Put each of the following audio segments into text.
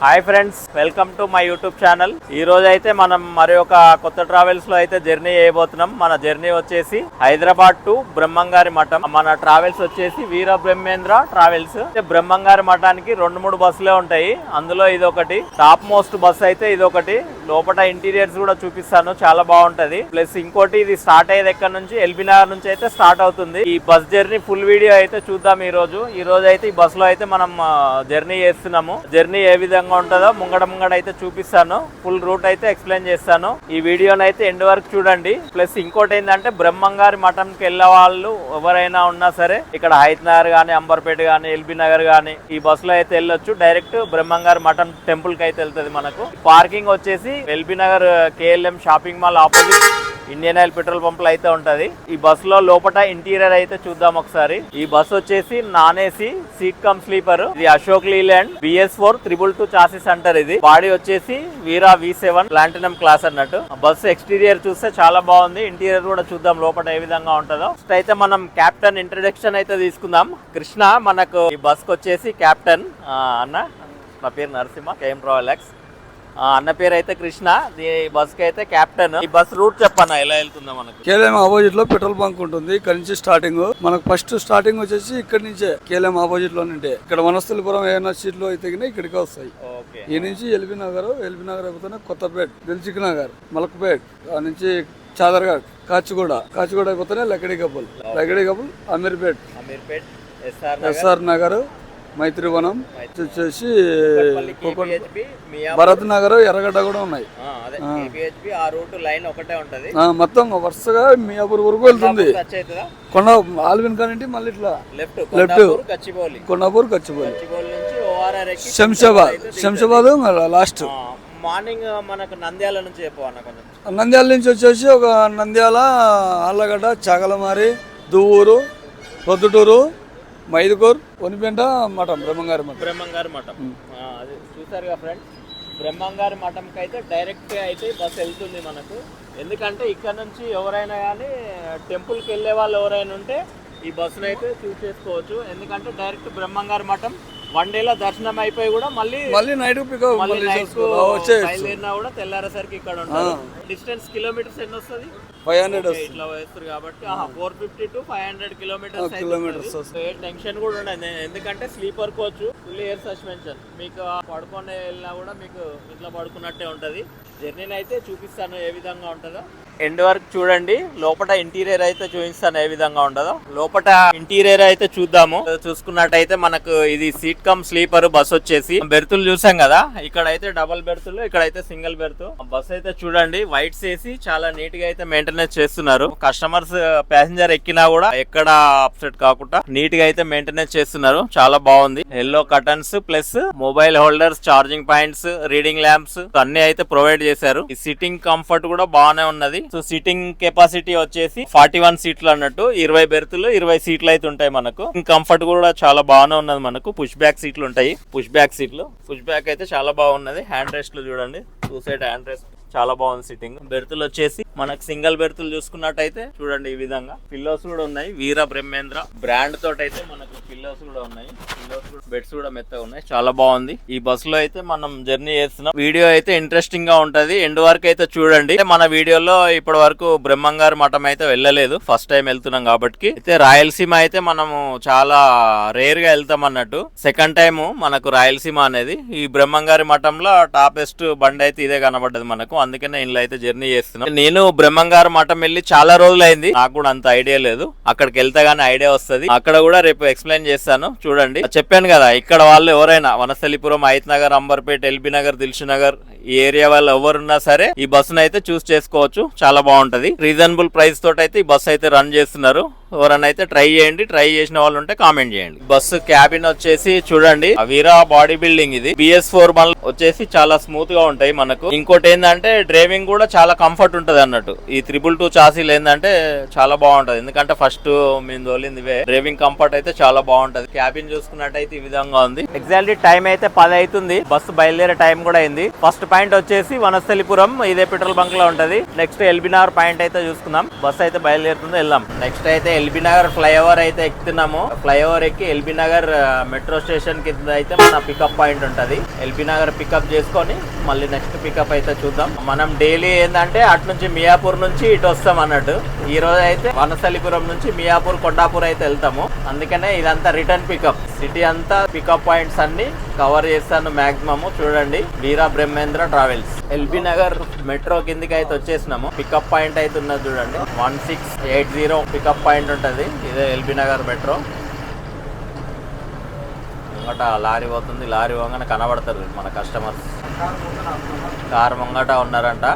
Hi friends, welcome to my YouTube channel. ఈ రోజు అయితే మనం మరి ఒక కొత్త ట్రావెల్స్ లో అయితే జర్నీ చేయబోతున్నాం. మన జర్నీ వచ్చేసి హైదరాబాద్ టు బ్రహ్మంగారి మఠం. మన ట్రావెల్స్ వచ్చేసి వీర బ్రహ్మేంద్ర ట్రావెల్స్. బ్రహ్మంగారి మఠానికి 2-3 బస్సులే ఉంటాయి. అందులో ఇదొకటి టాప్ మోస్ట్ బస్ అయితే ఇదొకటి. లోపల ఇంటీరియర్స్ కూడా చూపిస్తాను, చాలా బాగుంటది. ప్లస్ ఇంకోటి ఇది స్టార్ట్ అయ్యేది ఎక్కడ నుంచి, ఎల్బీ నగర్ నుంచి అయితే స్టార్ట్ అవుతుంది. ఈ బస్ జర్నీ ఫుల్ వీడియో అయితే చూద్దాం ఈ రోజు అయితే ఈ బస్ లో అయితే మనం జర్నీ చేస్తున్నాము. జర్నీ ఏ విధంగా ఉంటుందో ముంగడ అయితే చూపిస్తాను. ఫుల్ రూట్ అయితే ఎక్స్ప్లెయిన్ చేస్తాను. ఈ వీడియోని అయితే ఎండ్ వరకు చూడండి. ప్లస్ ఇంకోటి ఏంటంటే బ్రహ్మంగారి మఠంకి వెళ్ళే వాళ్ళు ఎవరైనా ఉన్నా సరే ఇక్కడ హైత్ నగర్ గానీ, అంబర్పేట గానీ, ఎల్బీ నగర్ గానీ ఈ బస్ లో అయితే వెళ్ళొచ్చు. డైరెక్ట్ బ్రహ్మంగారి మఠం టెంపుల్ కి అయితే వెళ్తుంది. మనకు పార్కింగ్ వచ్చేసి LB Nagar KLM shopping mall opposite Indian oil petrol pump లో అయితే ఉంటది. ఈ బస్ లో లోపల ఇంటీరియర్ అయితే చూద్దాం ఒకసారి. ఈ బస్ వచ్చేసి non AC seat come sleeper. ఇది అశోక్ లీలాండ్ BS4 222 చాసిస్ అంటారు. ఇది బాడీ వచ్చేసి వీరా V7 ప్లాటినం క్లాస్ అన్నట్టు. బస్ ఎక్స్టీరియర్ చూస్తే చాలా బాగుంది. ఇంటీరియర్ కూడా చూద్దాం లోపల ఏ విధంగా ఉంటుందో. ఫస్ట్ అయితే మనం క్యాప్టెన్ ఇంట్రడక్షన్ అయితే తీసుకుందాం. కృష్ణ మనకు ఈ బస్ కి వచ్చేసి క్యాప్టెన్. అన్న నా పేరు నరసింహ, KM Travel. అన్న పేరు అయితే కృష్ణ. ఈ బస్ కి అయితే క్యాప్టెన్. ఈ బస్ రూట్ చెప్పన్నా ఎలా వెళ్తుందో. మనకు KLM ఆపోజిట్ లో పెట్రోల్ బంక్ ఉంటుంది. ఇక్కడ నుంచి స్టార్టింగ్ మనకు ఫస్ట్ స్టార్టింగ్ వచ్చేసి ఇక్కడ నుంచే KLM ఆపోజిట్ లో నుండే ఇక్కడ వనస్థలిపురం ఏమైనా సీట్ లో అయితే ఇక్కడికి వస్తాయి. ఈ నుంచి ఎల్బీ నగర్ అయిపోతే కొత్తపేట, దిల్సుఖ్ నగర్, మలక్పేట్, ఆ నుంచి చాదర్ఘాట్, కాచిగూడ అయిపోతేనే లక్కడి కపుల్, అమీర్పేట్, SR నగర్, మైత్రివనం వచ్చేసి భరత్ నగర్, ఎర్రగడ్డ కూడా ఉన్నాయి. మొత్తం వరుసగా మియాపూర్ వరకు వెళ్తుంది. కొండ ఆల్విన్ కానింటి మళ్ళీ ఇట్లా left Kondapur, Gachibowli, Shamshabad last. Morning మనకు నంద్యాల నుంచి వచ్చేసి ఒక నంద్యాల, ఆళ్ళగడ్డ, చాగలమారి, దువ్వూరు, ప్రొద్దుటూరు, మైదుకూర్, ఒనిపెంట మఠం, బ్రహ్మంగారి మఠం. అది చూసారుగా ఫ్రెండ్స్, బ్రహ్మంగారి మఠంకి అయితే డైరెక్ట్ అయితే బస్ వెళ్తుంది మనకు. ఎందుకంటే ఇక్కడ నుంచి ఎవరైనా కానీ టెంపుల్కి వెళ్ళే వాళ్ళు ఎవరైనా ఉంటే ఈ బస్సును అయితే చూస్ చేసుకోవచ్చు. ఎందుకంటే డైరెక్ట్ బ్రహ్మంగారి మఠం 1 డేలో దర్శనం అయిపోయి కూడా మళ్ళీ నైట్ బయలుదేరినా కూడా తెల్లారేసరికి ఇక్కడ ఉంటుంది. డిస్టెన్స్ కిలోమీటర్స్ ఎన్ని వస్తుంది? 500 ఇట్లా వేస్తారు కాబట్టి 450 to 500 కిలోమీటర్స్. ఏ టెన్షన్ కూడా ఉండదు. ఎందుకంటే sleeper coach, full air suspension. మీకు పడుకొని వెళ్ళినా కూడా మీకు ఇంట్లో పడుకున్నట్టే ఉంటది. జర్నీని అయితే చూపిస్తాను ఏ విధంగా ఉంటుందో. ఎండ్ వరకు చూడండి. లోపల ఇంటీరియర్ అయితే చూపిస్తాను ఏ విధంగా ఉంటుందో. లోపల ఇంటీరియర్ అయితే చూద్దాము. చూసుకున్నట్టయితే మనకు ఇది సీట్ కమ్ స్లీపర్ బస్ వచ్చేసి బెర్తులు చూసాం కదా. ఇక్కడ అయితే డబుల్ బెర్తులు, ఇక్కడ అయితే సింగిల్ బెర్త్. బస్ అయితే చూడండి వైట్స్ వేసి చాలా నీట్ గా అయితే మెయింటెనెన్స్ చేస్తున్నారు. కస్టమర్స్ ప్యాసింజర్ ఎక్కినా కూడా ఎక్కడ అప్సెట్ కాకుండా నీట్ గా అయితే మెయింటెనెన్స్ చేస్తున్నారు. చాలా బాగుంది. Yellow curtains plus mobile holders, charging points, reading lamps అన్ని అయితే ప్రొవైడ్ చేశారు. ఈ సిట్టింగ్ కంఫర్ట్ కూడా బాగానే ఉన్నది. సో సిట్టింగ్ కెపాసిటీ వచ్చేసి 41 సీట్లు అన్నట్టు. 20 బెర్తులు, 20 సీట్లు అయితే ఉంటాయి మనకు. కంఫర్ట్ కూడా చాలా బాగానే ఉన్నది. మనకు పుష్ బ్యాక్ సీట్లు ఉంటాయి. పుష్ బ్యాక్ అయితే చాలా బాగున్నది. హ్యాండ్ రెస్ట్లు చూడండి, 2 సైడ్ హ్యాండ్ రెస్ట్ చాలా బాగుంది. సిట్టింగ్ బెర్తులు వచ్చేసి మనకు సింగిల్ బెర్తులు చూసుకున్నట్టయితే చూడండి ఈ విధంగా పిల్లోస్ కూడా ఉన్నాయి. వీర బ్రహ్మేంద్ర బ్రాండ్ తోటి అయితే మనకు పిల్లోస్ కూడా ఉన్నాయి. బెడ్స్ కూడా మెత్తగా ఉన్నాయి. చాలా బాగుంది. ఈ బస్ లో అయితే మనం జర్నీ చేస్తున్నాం. వీడియో అయితే ఇంట్రెస్టింగ్ గా ఉంటది. ఎండ్ వరకు అయితే చూడండి. మన వీడియోలో ఇప్పటి వరకు బ్రహ్మంగారి మఠం అయితే వెళ్ళలేదు, ఫస్ట్ టైం వెళ్తున్నాం కాబట్టి. అయితే రాయలసీమ అయితే మనము చాలా రేర్ గా వెళ్తాం అన్నట్టు. సెకండ్ టైం మనకు రాయలసీమ అనేది. ఈ బ్రహ్మంగారి మఠంలో టాపెస్ట్ బండి అయితే ఇదే కనబడ్డది మనకు. అందుకనే ఇంట్లో అయితే జర్నీ చేస్తున్నాం. నేను బ్రహ్మంగారి మఠం వెళ్ళి చాలా రోజులు అయింది. నాకు కూడా అంత ఐడియా లేదు. అక్కడికి వెళ్తే గానీ ఐడియా వస్తుంది. అక్కడ కూడా రేపు ఎక్స్ప్లెయిన్ చేస్తాను. చూడండి, చెప్పాను కదా ఇక్కడ వాళ్ళు ఎవరైనా వనస్థలిపురం, హైత్ నగర్, అంబర్పేట, ఎల్బీ నగర్, దిల్సుఖ్ నగర్ ఈ ఏరియా వాళ్ళు ఎవరున్నా సరే ఈ బస్సును అయితే చూస్ చేసుకోవచ్చు. చాలా బాగుంటది. రీజనబుల్ ప్రైస్ తోటి అయితే ఈ బస్సు అయితే రన్ చేస్తున్నారు. ఎవరైనా అయితే ట్రై చేయండి. ట్రై చేసిన వాళ్ళు ఉంటే కామెంట్ చేయండి. బస్సు క్యాబిన్ వచ్చేసి చూడండి, వీరా బాడీ బిల్డింగ్. ఇది BS4 వచ్చేసి చాలా స్మూత్ గా ఉంటాయి మనకు. ఇంకోటి ఏంటంటే డ్రైవింగ్ కూడా చాలా కంఫర్ట్ ఉంటది అన్నట్టు. ఈ 222 చాసీలు ఏంటంటే చాలా బాగుంటది. ఎందుకంటే ఫస్ట్ మేము తోలింది ఇవే. డ్రైవింగ్ కంఫర్ట్ అయితే చాలా బాగుంటది. క్యాబిన్ చూసుకున్నట్టయితే ఈ విధంగా ఉంది. ఎగ్జాక్ట్లీ టైం అయితే 10 అవుతుంది. బస్సు బయలుదేరే టైం కూడా అయింది. ఫస్ట్ పాయింట్ వచ్చేసి వనస్థలిపురం, ఇదే పెట్రోల్ బంక్ లో ఉంటది. నెక్స్ట్ ఎల్బీ నగర్ పాయింట్ అయితే చూసుకుందాం. బస్సు అయితే బయలుదేరుతుంది, వెళ్దాం. నెక్స్ట్ అయితే ఎల్బీ నగర్ ఫ్లైఓవర్ అయితే ఎక్కుతున్నాము. ఫ్లైఓవర్ ఎక్కి ఎల్బీ నగర్ మెట్రో స్టేషన్ కింద అయితే మన పికప్ పాయింట్ ఉంటది. ఎల్బీ నగర్ పికప్ చేసుకొని మళ్ళీ నెక్స్ట్ పికప్ అయితే చూద్దాం. మనం డైలీ ఏంటంటే అటు నుంచి మియాపూర్ నుంచి ఇటు వస్తాం అన్నట్టు. ఈ రోజు అయితే వనస్థలిపురం నుంచి మియాపూర్ కొండాపూర్ అయితే వెళ్తాము. అందుకనే ఇదంతా రిటర్న్ పికప్. సిటీ అంతా పికప్ పాయింట్స్ అన్ని కవర్ చేస్తాను మాక్సిమం. చూడండి, వీరా బ్రహ్మేంద్ర ట్రావెల్స్. ఎల్బీ నగర్ మెట్రో కిందికి అయితే వచ్చేసినాము. పికప్ పాయింట్ అయితే ఉన్నది చూడండి, 1680 పికప్ పాయింట్ ఉంటది. ఇదే ఎల్బీ నగర్ మెట్రో. ముంగట లారీ పోతుంది. లారీ పోగానే కనబడతారు మన కస్టమర్స్. కార్ ముంగట ఉన్నారంట.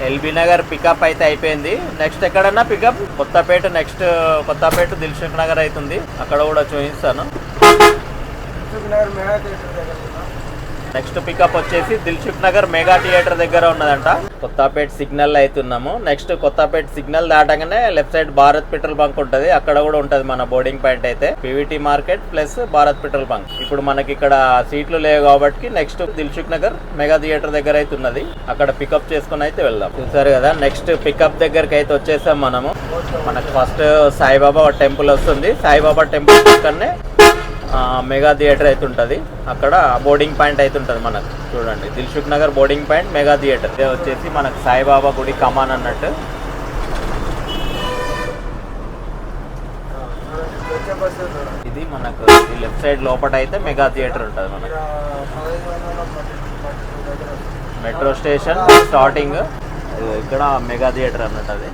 ఎల్బీ నగర్ పికప్ అయితే అయిపోయింది. నెక్స్ట్ ఎక్కడన్నా పికప్ కొత్తపేట. నెక్స్ట్ కొత్తపేట దిల్సుఖ్ నగర్ అవుతుంది. అక్కడ కూడా చూపిస్తాను. నెక్స్ట్ పికప్ వచ్చేసి దిల్సుఖ్ నగర్ మెగా థియేటర్ దగ్గర ఉన్నదంట. కొత్తపేట సిగ్నల్ అవుతున్నాము. నెక్స్ట్ కొత్తపేట సిగ్నల్ దాటగానే left side Bharat petrol bunk ఉంటది. అక్కడ కూడా ఉంటది మన బోర్డింగ్ పాయింట్ అయితే. PVT market plus Bharat petrol bunk. ఇప్పుడు మనకి ఇక్కడ సీట్లు లేవు కాబట్టి next Dilsukh Nagar mega theatre దగ్గర అయితే ఉన్నది. అక్కడ పికప్ చేసుకుని అయితే వెళ్దాం. చూసారు కదా, నెక్స్ట్ పికప్ దగ్గరకి అయితే వచ్చేసాం మనము. మనకు ఫస్ట్ సాయిబాబా టెంపుల్ వస్తుంది. సాయిబాబా టెంపుల్ పక్కనే మెగా థియేటర్ అయితే ఉంటుంది. అక్కడ బోర్డింగ్ పాయింట్ అయితే ఉంటుంది మనకు. చూడండి, Dilsukh Nagar boarding point, mega theatre. ఇదే వచ్చేసి మనకు సాయిబాబా గుడి కమాన్ అన్నట్టు. ఇది మనకు లెఫ్ట్ సైడ్ లోపల అయితే మెగా థియేటర్ ఉంటుంది మనకు. మెట్రో స్టేషన్ స్టార్టింగ్ ఇక్కడ మెగా థియేటర్ అన్నట్టు. అది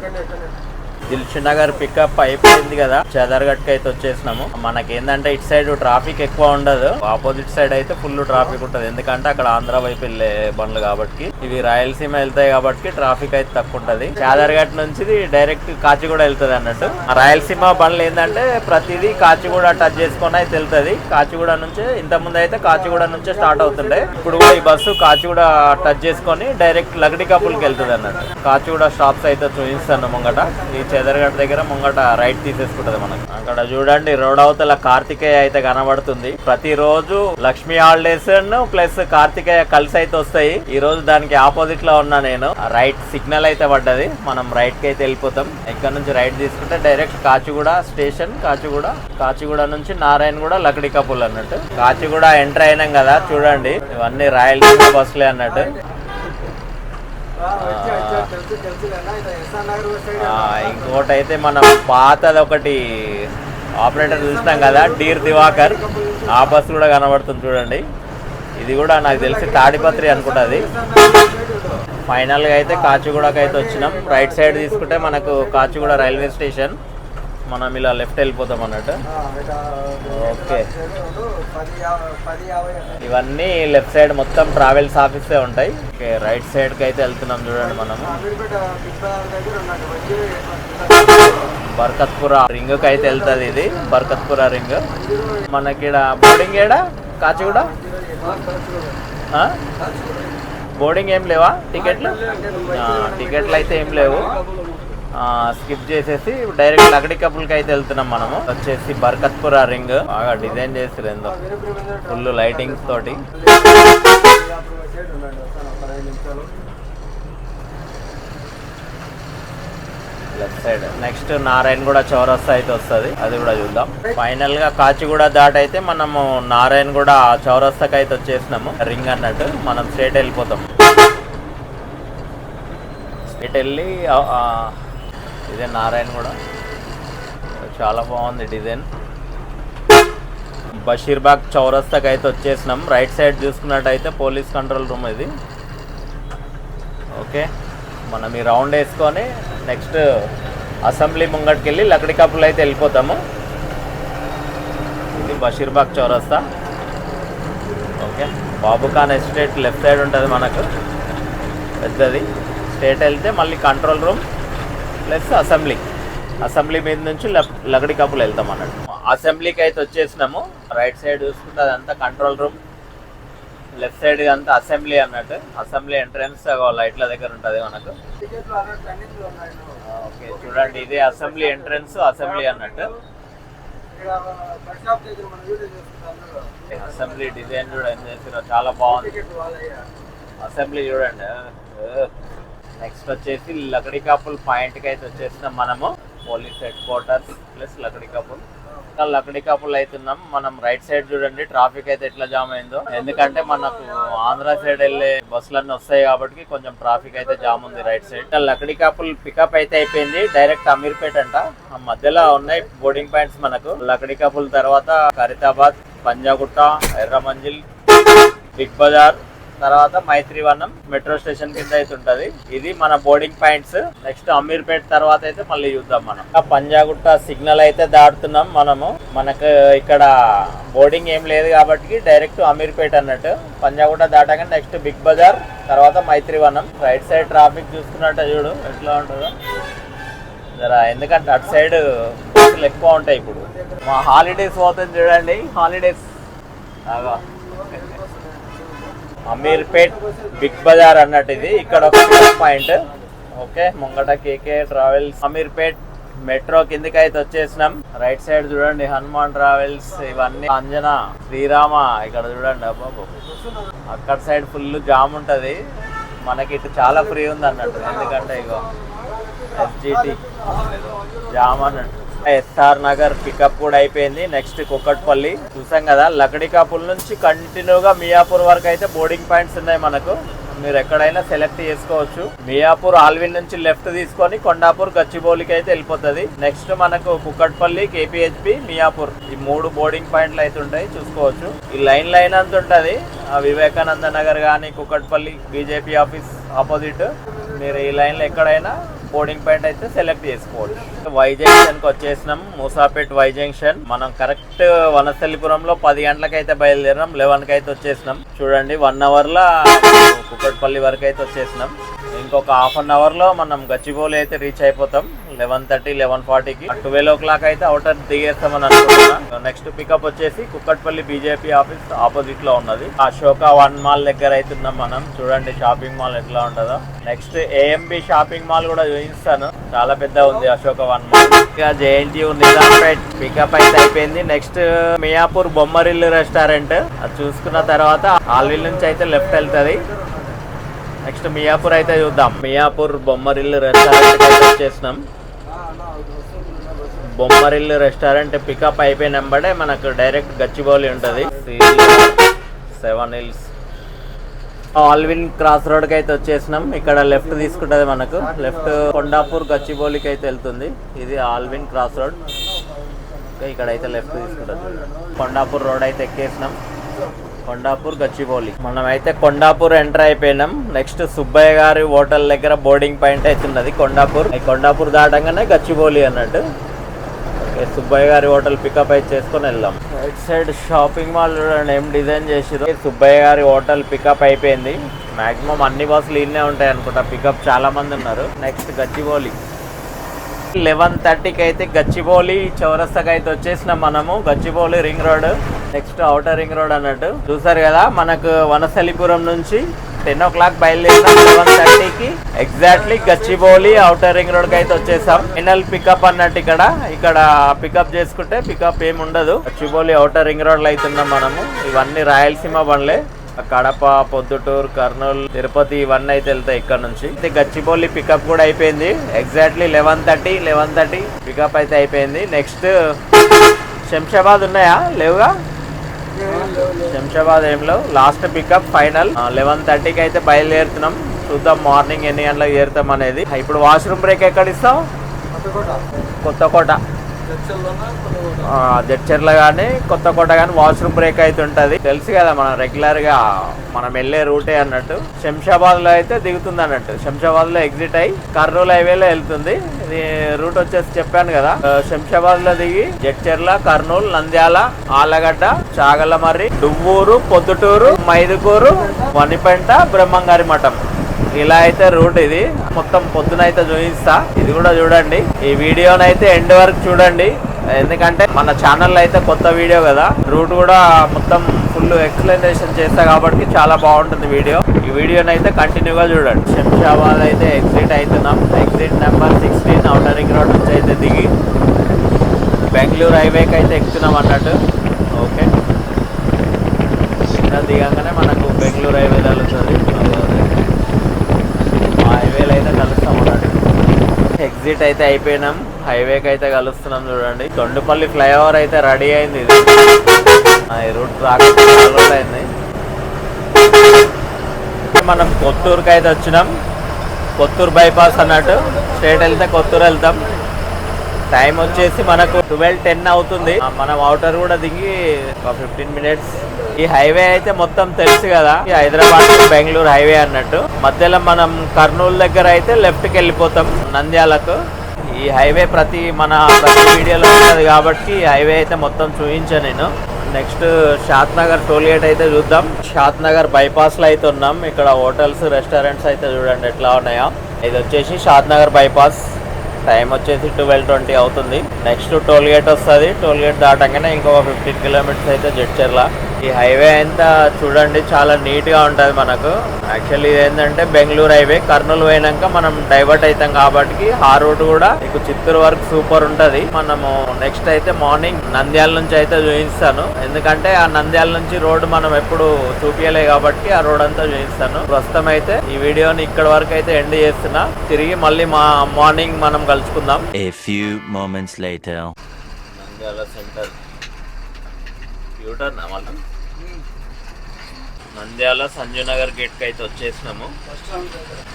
దిల్సుఖ్ నగర్ పికప్ అయిపోయింది కదా, చదర్గట్కి అయితే వచ్చేసినాము. మనకేందంటే ఇటు సైడ్ ట్రాఫిక్ ఎక్కువ ఉండదు. ఆపోజిట్ సైడ్ అయితే ఫుల్ ట్రాఫిక్ ఉంటుంది. ఎందుకంటే అక్కడ ఆంధ్ర వైపు వెళ్ళే బండ్లు కాబట్టి. ఇవి రాయలసీమ వెళ్తాయి కాబట్టి ట్రాఫిక్ అయితే తక్కువ ఉంటది. చాదర్గట్ నుంచి డైరెక్ట్ కాచిగూడ వెళ్తుంది అన్నట్టు. రాయలసీమ బండ్లు ఏంటంటే ప్రతిదీ కాచిగూడ టచ్ చేసుకొని అయితే వెళ్తుంది. కాచిగూడ నుంచే ఇంతకుముందు అయితే కాచిగూడ నుంచే స్టార్ట్ అవుతుండే. ఇప్పుడు కూడా ఈ బస్సు కాచిగూడ టచ్ చేసుకొని డైరెక్ట్ లగడి కపుల్కి వెళ్తుంది అన్నట్టు. కాచిగూడ స్టాప్స్ అయితే చూపిస్తాను ముంగట. ఈ చెదర్గట్ దగ్గర ముంగట రైట్ తీసేసుకుంటది మనకు. అక్కడ చూడండి, రోడ్ అవతల కార్తికేయ అయితే కనబడుతుంది. ప్రతిరోజు లక్ష్మీ హాలిడేస్ ప్లస్ కార్తికేయ కలిసి అయితే వస్తాయి. ఈ రోజు దానికి ఆపోజిట్ లో ఉన్నా నేను. రైట్ సిగ్నల్ అయితే పడ్డది. మనం రైట్ కి అయితే వెళ్ళిపోతాం. ఇక్కడ నుంచి రైట్ తీసుకుంటే డైరెక్ట్ కాచిగూడ స్టేషన్. కాచిగూడ నుంచి నారాయణగూడ లకడి కపుల్ అన్నట్టు. కాచిగూడ ఎంటర్ అయినాం కదా, చూడండి ఇవన్నీ రాయలసీమ బస్సులే అన్నట్టు. ఇంకోటి అయితే మనం పాతది ఒకటి ఆపరేటర్ చూసినాం కదా, డీర్ దివాకర్. ఆ బస్సు కూడా కనబడుతుంది చూడండి. ఇది కూడా నాకు తెలిసి తాడిపత్రి అనుకుంటుంది. ఫైనల్గా అయితే కాచిగూడకి అయితే వచ్చినాం. రైట్ సైడ్ తీసుకుంటే మనకు కాచిగూడ రైల్వే స్టేషన్. మనం ఇలా లెఫ్ట్ వెళ్ళిపోతాం అన్నట్టు. ఓకే, ఇవన్నీ లెఫ్ట్ సైడ్ మొత్తం ట్రావెల్స్ ఆఫీసే ఉంటాయి. ఓకే, రైట్ సైడ్కి అయితే వెళ్తున్నాం చూడండి మనము. బర్కత్పుర రింగ్కి అయితే వెళ్తుంది. ఇది బర్కత్పుర రింగ్. మనకి ఇక్కడ బోర్డింగ్ ఏడా కాచిగూడ బోర్డింగ్ ఏం లేవా? టికెట్లు అయితే ఏం లేవు. స్కిప్ చేసేసి డైరెక్ట్ లకడి కపుల్కి అయితే వెళ్తున్నాం మనము. వచ్చేసి బర్కత్పుర రింగ్ బాగా డిజైన్ చేసారు. ఏందో ఫుల్ లైటింగ్స్ తోటి. లెఫ్ట్ సైడ్ నెక్స్ట్ నారాయణగూడ చౌరస్తా అయితే వస్తుంది. అది కూడా చూద్దాం. ఫైనల్ గా కాచిగూడ దాటి అయితే మనము నారాయణగూడ చౌరస్తాకి అయితే వచ్చేసినాము. రింగ్ అన్నట్టు మనం స్ట్రేట్ వెళ్ళిపోతాం. స్ట్రేట్ వెళ్ళి ఇదే నారాయణగూడ. చాలా బాగుంది డిజైన్. బషీర్బాగ్ చౌరస్తాకి అయితే వచ్చేసినాం. రైట్ సైడ్ చూసుకున్నట్టయితే పోలీస్ కంట్రోల్ రూమ్ ఇది. ఓకే, మనం ఈ రౌండ్ వేసుకొని నెక్స్ట్ అసెంబ్లీ ముంగటికి వెళ్ళి లకడి కపుల్ అయితే వెళ్ళిపోతాము. ఇది బషీర్బాగ్ చౌరస్తా. Okay, Babukhan estate left side ఉంటుంది మనకు పెద్దది. స్ట్రేట్ వెళ్తే మళ్ళీ కంట్రోల్ రూమ్ ప్లస్ అసెంబ్లీ మీద నుంచి లకడి కపుల్ వెళ్తాం అన్నట్టు. అసెంబ్లీకి అయితే వచ్చేసినాము. రైట్ సైడ్ చూసుకుంటే అదంతా కంట్రోల్ రూమ్, లెఫ్ట్ సైడ్ అంతా అసెంబ్లీ అన్నట్టు. అసెంబ్లీ ఎంట్రన్స్ లైట్ల దగ్గర ఉంటుంది మనకు. ఓకే, చూడండి ఇదే అసెంబ్లీ ఎంట్రన్స్, అసెంబ్లీ అన్నట్టు. అసెంబ్లీ డిజైన్ కూడా ఏం చేసినా చాలా బాగుంది. అసెంబ్లీ చూడండి. నెక్స్ట్ వచ్చేసి లకడి కపుల్ పాయింట్కి అయితే వచ్చేసినాం మనము. Police headquarters plus Lakdikapul. Lakdikapul అవుతున్నాం మనం. రైట్ సైడ్ చూడండి ట్రాఫిక్ అయితే ఎట్లా జామ్ అయిందో, ఎందుకంటే మనకు ఆంధ్ర సైడ్ వెళ్ళే బస్సులన్నీ వస్తాయి కాబట్టి కొంచెం ట్రాఫిక్ అయితే జామ్ ఉంది రైట్ సైడ్. లక్డికాపుల్ పికప్ అయితే అయిపోయింది, డైరెక్ట్ అమీర్పేట్ అంట. మధ్యలో ఉన్నాయి బోర్డింగ్ పాయింట్స్ మనకు. లక్డికాపుల్ తర్వాత ఖరీదాబాద్, పంజాగుట్ట, ఎర్రమంజిల్, బిగ్ బజార్, తర్వాత మైత్రివనం మెట్రో స్టేషన్ కింద అయితే ఉంటది. ఇది మన బోర్డింగ్ పాయింట్స్. నెక్స్ట్ అమీర్పేట్ తర్వాత అయితే మళ్ళీ చూద్దాం మనం. పంజాగుట్ట సిగ్నల్ అయితే దాటుతున్నాం మనము. మనకు ఇక్కడ బోర్డింగ్ ఏం లేదు కాబట్టి డైరెక్ట్ అమీర్పేట్ అన్నట్టు. పంజాగుట్ట దాటాక నెక్స్ట్ బిగ్ బజార్, తర్వాత మైత్రివనం. రైట్ సైడ్ ట్రాఫిక్ చూసుకున్నట్టు చూడు ఎట్లా ఉంటుందో జరా, ఎందుకంటే అటు సైడ్ బస్సులు ఎక్కువ ఉంటాయి. ఇప్పుడు మా హాలిడేస్ పోతుంది చూడండి, హాలిడేస్ అమీర్పేట్ బిగ్ బజార్ అన్నట్టు. ఇది ఇక్కడ ఒక పాయింట్. ఓకే, ముంగట కేకే ట్రావెల్స్. అమీర్పేట్ మెట్రో కిందకి అయితే వచ్చేసినాం. రైట్ సైడ్ చూడండి హనుమాన్ ట్రావెల్స్, ఇవన్నీ అంజనా, శ్రీరామ. ఇక్కడ చూడండి అబ్బాబు, అక్కడ సైడ్ ఫుల్ జామ్ ఉంటది. మనకి ఇటు చాలా ఫ్రీ ఉంది అన్నట్టు, ఎందుకంటే ఇగో ఎస్జిటి జామ్ అన్నట్టు. ఎస్ఆర్ నగర్ పికప్ కూడా అయిపోయింది. నెక్స్ట్ కుక్కట్పల్లి చూసాం కదా. లక్డికాపుల్ నుంచి కంటిన్యూగా మియాపూర్ వరకు అయితే బోర్డింగ్ పాయింట్స్ ఉన్నాయి మనకు. మీరు ఎక్కడైనా సెలెక్ట్ చేసుకోవచ్చు. మియాపూర్ ఆల్విన్ నుంచి లెఫ్ట్ తీసుకొని కొండాపూర్ గచ్చిబౌలికి అయితే వెళ్ళిపోతుంది. నెక్స్ట్ మనకు కుక్కట్పల్లి, కేపీహెచ్పి, మియాపూర్, ఈ 3 బోర్డింగ్ పాయింట్లు అయితే ఉంటాయి, చూసుకోవచ్చు. ఈ లైన్ అంత ఉంటుంది. వివేకానంద నగర్ కానీ కుక్కట్పల్లి బీజేపీ ఆఫీస్ ఆపోజిట్, మీరు ఈ లైన్లో ఎక్కడైనా బోర్డింగ్ పాయింట్ అయితే సెలెక్ట్ చేసుకోవచ్చు. వై జంక్షన్ కి వచ్చేసినాం, మూసాపేట్ వై జంక్షన్. మనం కరెక్ట్ వనస్థలిపురంలో 10 గంటలకు అయితే బయలుదేరినాం, 11 కి అయితే వచ్చేసినాం. చూడండి 1 అవర్ లో కుక్కట్పల్లి వరకు అయితే వచ్చేసినాం. ఇంకొక హాఫ్ అన్ అవర్ లో మనం గచ్చిబౌలి అయితే రీచ్ అయిపోతాం. 11:30, 11:40కి 12 o'clock అయితే అవుటర్ దిగేస్తామని అనుకుంటున్నా. నెక్స్ట్ పికప్ వచ్చేసి కుక్కట్పల్లి బీజేపీ ఆఫీస్ ఆపోజిట్ లో ఉన్నది. అశోక వన్ మాల్ దగ్గర అవుతున్నాం మనం. చూడండి షాపింగ్ మాల్ ఎట్లా ఉంటుందో. నెక్స్ట్ ఏఎంబి షాపింగ్ మాల్ కూడా చూపిస్తాను, చాలా పెద్ద ఉంది అశోక వన్ మాల్. ఇంకా జేఎన్టీయూ నిజాంపేట్ పికప్ అయితే అయిపోయింది. నెక్స్ట్ మియాపూర్ బొమ్మరిల్లు రెస్టారెంట్, అది చూసుకున్న తర్వాత ఆల్విల్ నుంచి అయితే లెఫ్ట్ వెళ్తుంది. నెక్స్ట్ మియాపూర్ అయితే చూద్దాం. మియాపూర్ బొమ్మరిల్లు రెస్టారెంట్ అయితే వచ్చేసినాం. బొమ్మరిల్లు రెస్టారెంట్ పికప్ అయిపోయినంబడే మనకు డైరెక్ట్ గచ్చిబౌలి ఉంటుంది. 7 Hills ఆల్విన్ క్రాస్ రోడ్కి అయితే వచ్చేసినాం. ఇక్కడ లెఫ్ట్ తీసుకుంటుంది మనకు. లెఫ్ట్ కొండాపూర్ గచ్చిబౌలికి అయితే వెళ్తుంది. ఇది ఆల్విన్ క్రాస్ రోడ్. ఇక్కడ అయితే లెఫ్ట్ తీసుకుంటుంది. కొండాపూర్ రోడ్ అయితే ఎక్కేసినాం. కొండాపూర్ గచ్చిబౌలి. మనం అయితే కొండాపూర్ ఎంటర్ అయిపోయినాం. నెక్స్ట్ సుబ్బయ్య గారి హోటల్ దగ్గర బోర్డింగ్ పాయింట్ అయితే ఉన్నది కొండాపూర్. కొండాపూర్ దాటంగానే గచ్చిబౌలి అన్నట్టు. సుబ్బయ్య గారి హోటల్ పికప్ అయితే చేసుకొని వెళ్దాం. రైట్ సైడ్ షాపింగ్ మాల్ చూడండి ఏం డిజైన్ చేసిరు. సుబ్బయ్య గారి హోటల్ పికప్ అయిపోయింది. మాక్సిమం అన్ని బస్సులు ఇన్నే ఉంటాయి అనుకుంటా, పికప్ చాలా మంది ఉన్నారు. నెక్స్ట్ గచ్చిబౌలి 11:30కి అయితే గచ్చిబౌలి చౌరస్తాకి అయితే వచ్చేసినాం మనము. Gachibowli ring road, next outer ring road అన్నట్టు. చూసారు కదా, మనకు వనస్థలిపురం నుంచి 10 o'clock బయలుదేరినాం. 11:30కి exactly Gachibowli outer ring road కి అయితే వచ్చేసాం. ఫైనల్ పికప్ అన్నట్టు. ఇక్కడ పికప్ చేసుకుంటే పికప్ ఏమి ఉండదు. గచ్చిబౌలి అవుటర్ రింగ్ రోడ్ లో అవుతున్నాం మనము. ఇవన్నీ రాయలసీమ బండ్లే. కడప, పొద్దుటూరు, కర్నూలు, తిరుపతి ఇవన్నీ అయితే వెళ్తాయి ఇక్కడ నుంచి. గచ్చిబౌలి పికప్ కూడా అయిపోయింది. ఎగ్జాక్ట్లీ 11:30 పికప్ అయితే అయిపోయింది. నెక్స్ట్ శంషాబాద్ ఉన్నాయా? లేవుగా, శంషాబాద్ ఏం లేవు. లాస్ట్ పికప్ ఫైనల్ 11:30కి అయితే బయలుదేరుతున్నాం. చూద్దాం మార్నింగ్ ఎన్ని గంటలకు చేరుతాం అనేది. ఇప్పుడు వాష్రూమ్ బ్రేక్ ఎక్కడ ఇస్తాం? కొత్తకోట, జడ్చర్ల కానీ కొత్తకోట కానీ వాష్రూమ్ బ్రేక్ అయితే ఉంటుంది. తెలుసు కదా మనం రెగ్యులర్ గా మనం వెళ్ళే రూటే అన్నట్టు. శంషాబాద్ లో అయితే దిగుతుంది అన్నట్టు. శంషాబాద్ లో ఎగ్జిట్ అయ్యి కర్నూలు హైవేలో వెళ్తుంది. ఇది రూట్ వచ్చేసి చెప్పాను కదా. శంషాబాద్ లో దిగి జడ్చర్ల, కర్నూలు, నంద్యాల, ఆలగడ్డ, చాగలమర్రి, దువ్వూరు, పొద్దుటూరు, మైదుకూరు, వనిపెంట, బ్రహ్మంగారి మఠం, ఇలా అయితే రూట్. ఇది మొత్తం పొద్దున అయితే చూపిస్తా. ఇది కూడా చూడండి. ఈ వీడియోనైతే ఎండ్ వరకు చూడండి, ఎందుకంటే మన ఛానల్ అయితే కొత్త వీడియో కదా. రూట్ కూడా మొత్తం ఫుల్ ఎక్స్ప్లెనేషన్ చేస్తా కాబట్టి చాలా బాగుంటుంది వీడియో. ఈ వీడియోనైతే కంటిన్యూగా చూడండి. శంషాబాద్ అయితే ఎగ్జిట్ అవుతున్నాం. Exit number 16 outer ring road నుంచి అయితే దిగి బెంగళూరు హైవేకి అయితే ఎక్కుతున్నాం అన్నట్టు. ఓకే, ఇంకా దిగంగానే మనకు బెంగళూరు హైవే తగులుతుంది. హైవేలో అయితే కలుస్తాం అన్నట్టు. ఎగ్జిట్ అయితే అయిపోయినాం. హైవేకి అయితే కలుస్తున్నాం చూడండి. తొండుపల్లి ఫ్లైఓవర్ అయితే రెడీ అయింది. ఇది ఈ రూట్ రాకుండా అయింది. మనం కొత్తూరుకి అయితే వచ్చినాం. కొత్తూరు బైపాస్ అన్నట్టు స్ట్రేట్ వెళ్తే కొత్తూరు వెళ్తాం. టైం వచ్చేసి మనకు 12:10 అవుతుంది. మనం అవుటర్ కూడా దిగి ఒక 15 మినిట్స్. ఈ హైవే అయితే మొత్తం తెలుసు కదా, ఈ హైదరాబాద్ బెంగళూరు హైవే అన్నట్టు. మధ్యలో మనం కర్నూలు దగ్గర అయితే లెఫ్ట్కి వెళ్ళిపోతాం నంద్యాలకు. ఈ హైవే ప్రతి వీడియోలో ఉంటుంది కాబట్టి ఈ హైవే అయితే మొత్తం చూపించాను నేను. నెక్స్ట్ షాద్ నగర్ టోల్గేట్ అయితే చూద్దాం. షాద్ నగర్ బైపాస్ లో అయితే ఉన్నాం. ఇక్కడ హోటల్స్ రెస్టారెంట్స్ అయితే చూడండి ఎట్లా ఉన్నాయో. ఇది వచ్చేసి షాద్ నగర్ బైపాస్. టైం వచ్చేసి 12:20 అవుతుంది. నెక్స్ట్ టోల్గేట్ వస్తుంది. టోల్గేట్ దాటంగానే ఇంకొక 15 కిలోమీటర్స్ అయితే జడ్చర్ల. ఈ హైవే అంతా చూడండి చాలా నీట్ గా ఉంటది మనకు. యాక్చువల్లీ ఇది ఏంటంటే బెంగళూరు హైవే. కర్నూలు పోయినాక మనం డైవర్ట్ అవుతాం కాబట్టి ఆ రూట్ కూడా మీకు చిత్తూరు వరకు సూపర్ ఉంటది. మనము నెక్స్ట్ అయితే మార్నింగ్ నంద్యాల నుంచి అయితే చూపిస్తాను. ఎందుకంటే ఆ నంద్యాల నుంచి రోడ్ మనం ఎప్పుడు చూపించలే కాబట్టి ఆ రోడ్ అంతా చూపిస్తాను. ప్రస్తుతం అయితే ఈ వీడియోని ఇక్కడ వరకు అయితే ఎండ్ చేస్తున్నా. తిరిగి మళ్ళీ మార్నింగ్ మనం కలుసుకుందాం. A few moments later. Nandyal centre U turn మనం నంద్యాల సంజయ్ నగర్ గేట్ కి అయితే వచ్చేసినాము.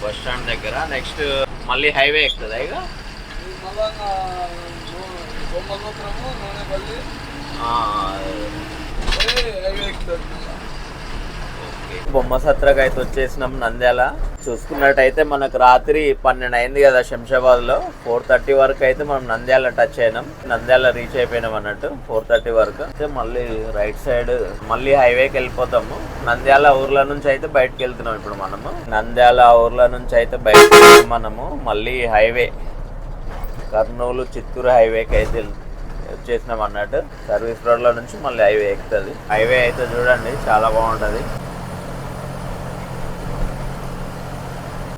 బస్ స్టాండ్ దగ్గర. నెక్స్ట్ మళ్ళీ హైవే ఎక్కుతుంది ఇక. బొమ్మసత్రకు అయితే వచ్చేసినాం నంద్యాల. చూసుకున్నట్టయితే మనకు రాత్రి 12 అయింది కదా శంషాబాద్ లో. 4:30 వరకు అయితే మనం నంద్యాల టచ్ అయినాం. నంద్యాల రీచ్ అయిపోయినాం అన్నట్టు 4:30 వరకు. అయితే మళ్ళీ రైట్ సైడ్ మళ్ళీ హైవేకి వెళ్ళిపోతాము. నంద్యాల ఊర్ల నుంచి అయితే బయటకు వెళ్తున్నాం ఇప్పుడు మనము. నంద్యాల ఊర్ల నుంచి అయితే బయటకు మనము మళ్ళీ హైవే కర్నూలు చిత్తూరు హైవేకి అయితే వచ్చేసినాం అన్నట్టు. సర్వీస్ రోడ్ లో నుంచి మళ్ళీ హైవే ఎక్కుతుంది. హైవే అయితే చూడండి చాలా బాగుంటది.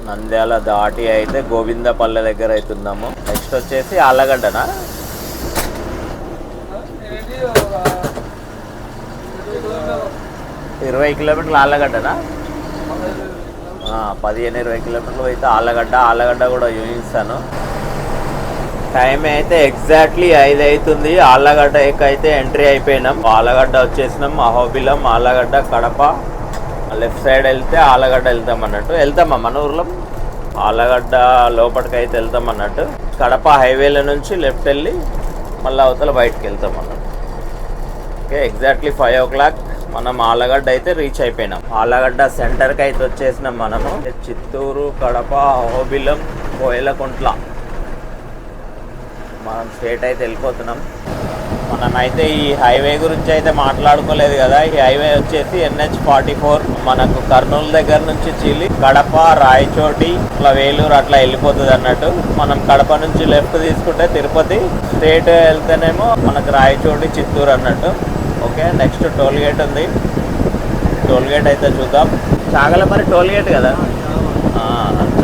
నంద్యాల దాటి అయితే గోవిందపల్లె దగ్గర అవుతున్నాము. నెక్స్ట్ వచ్చేసి ఆళ్ళగడ్డనా 20 కిలోమీటర్లు ఆళ్ళగడ్డనా 15-20 కిలోమీటర్లు అయితే ఆళ్ళగడ్డ కూడా చూపిస్తాను. టైం అయితే ఎగ్జాక్ట్లీ 5 అవుతుంది. ఆళ్ళగడ్డ అయితే ఎంట్రీ అయిపోయినాం. ఆళ్ళగడ్డ వచ్చేసినాం. అహోబిలం, ఆళ్ళగడ్డ, కడప. లెఫ్ట్ సైడ్ వెళ్తే ఆళ్ళగడ్డ వెళ్తాం అన్నట్టు. వెళ్తామా మన ఊర్లో ఆళ్ళగడ్డ లోపలికి అయితే వెళ్తాం అన్నట్టు. కడప హైవేల నుంచి లెఫ్ట్ వెళ్ళి మళ్ళీ అవతల బయటకు వెళ్తాం అన్నట్టు. ఓకే, ఎగ్జాక్ట్లీ 5 o'clock మనం ఆళ్ళగడ్డ అయితే రీచ్ అయిపోయినాం. ఆళ్ళగడ్డ సెంటర్కి అయితే వచ్చేసినాం మనము. చిత్తూరు, కడప, అహోబిలం, కోయలకుంట్ల మనం స్ట్రేట్ అయితే వెళ్ళిపోతున్నాం. మనమైతే ఈ హైవే గురించి అయితే మాట్లాడుకోలేదు కదా. ఈ హైవే వచ్చేసి NH44 మనకు కర్నూలు దగ్గర నుంచి చిలి కడప, రాయచోటి, ఇట్లా వేలూరు అట్లా వెళ్ళిపోతుంది అన్నట్టు. మనం కడప నుంచి లెఫ్ట్ తీసుకుంటే తిరుపతి, స్ట్రేట్ వెళ్తేనేమో మనకు రాయచోటి, చిత్తూరు అన్నట్టు. ఓకే, నెక్స్ట్ టోల్ గేట్ ఉంది. టోల్ గేట్ అయితే చూద్దాం. చాగలమర్రి టోల్ గేట్ కదా,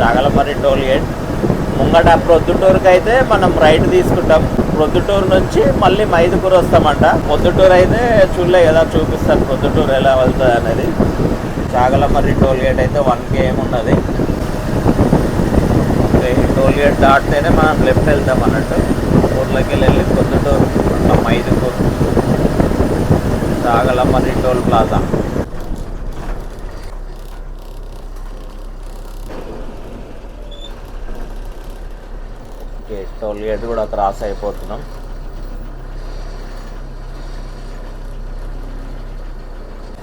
చాగలమర్రి టోల్ గేట్ ముంగట. ప్రొద్దుటూరుకి అయితే మనం రైట్ తీసుకుంటాం. ప్రొద్దుటూరు నుంచి మళ్ళీ మైదుకూరు వస్తామంట. ప్రొద్దుటూరు అయితే చూడలే కదా, చూపిస్తాను ప్రొద్దుటూరు ఎలా వెళ్తుంది అనేది. చాగలమర్రి టోల్ గేట్ అయితే 1 km ఉన్నది. ఈ టోల్ గేట్ దాటితేనే మనం లెఫ్ట్ వెళ్తాం అన్నట్టు. ఊర్లోకి వెళ్ళి Proddatur, Mydukur, Chagalamarri toll plaza. Toll gate కూడా క్రాస్ అయిపోతున్నాం.